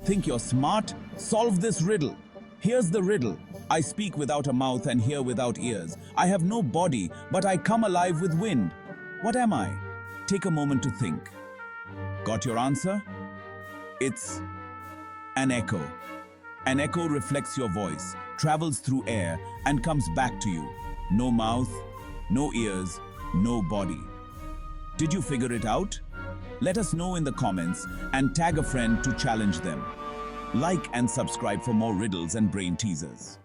Think you're smart? Solve this riddle. Here's the riddle. I speak without a mouth and hear without ears. I have no body, but I come alive with wind. What am I? Take a moment to think. Got your answer? It's an echo. An echo reflects your voice, travels through air, and comes back to you. No mouth, no ears, no body. Did you figure it out? Let us know in the comments and tag a friend to challenge them. Like and subscribe for more riddles and brain teasers.